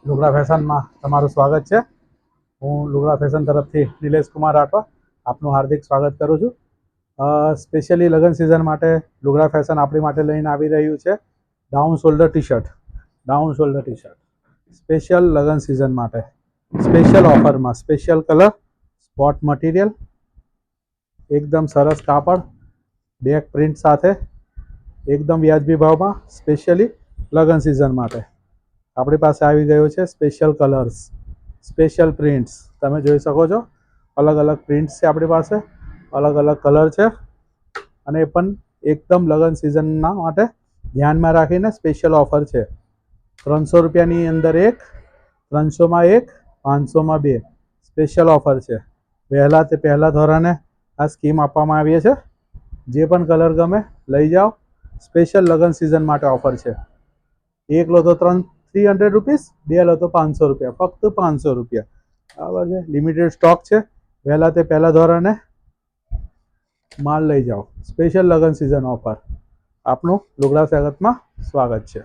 લુગડા ફેશનમાં તમારું સ્વાગત છે। હું લુગડા ફેશન તરફથી નિલેશ કુમાર રાઠવા આપનું હાર્દિક સ્વાગત કરું છું। સ્પેશિયલી લગ્ન સિઝન માટે લુગડા ફેશન આપણી માટે લઈને આવી રહ્યું છે ડાઉન શોલ્ડર ટી-શર્ટ સ્પેશિયલ લગ્ન સિઝન માટે સ્પેશિયલ ઓફરમાં સ્પેશિયલ કલર સ્પોટ મટીરિયલ એકદમ સરસ કાપડ બેક પ્રિન્ટ સાથે એકદમ વ્યાજબી ભાવમાં સ્પેશિયલી લગ્ન સિઝન માટે આપણી પાસે આવી ગયો છે સ્પેશિયલ કલર્સ સ્પેશિયલ પ્રિન્ટ્સ તમે જોઈ શકો છો। અલગ અલગ પ્રિન્ટ્સ છે આપણી પાસે, અલગ અલગ કલર છે અને એ પણ એકદમ લગ્ન સિઝનના માટે ધ્યાનમાં રાખીને સ્પેશિયલ ઓફર છે। 300 રૂપિયાની અંદર એક, 300માં એક, 500માં બે સ્પેશિયલ ઓફર છે। પહેલા ધોરણે આ સ્કીમ આપવામાં આવી છે। જે પણ કલર ગમે લઈ જાઓ। સ્પેશિયલ લગ્ન સિઝન માટે ઓફર છે। એક લો તો 300 રૂપીસ, બે લો તો 500 રૂપિયા, ફક્ત 500 રૂપિયા બરાબર છે। લિમિટેડ સ્ટોક છે। પહેલા ધોરણે માલ લઈ જાઓ। સ્પેશિયલ લગ્ન સિઝન ઓફર। આપનું લુગડા સ્વાગતમાં સ્વાગત છે।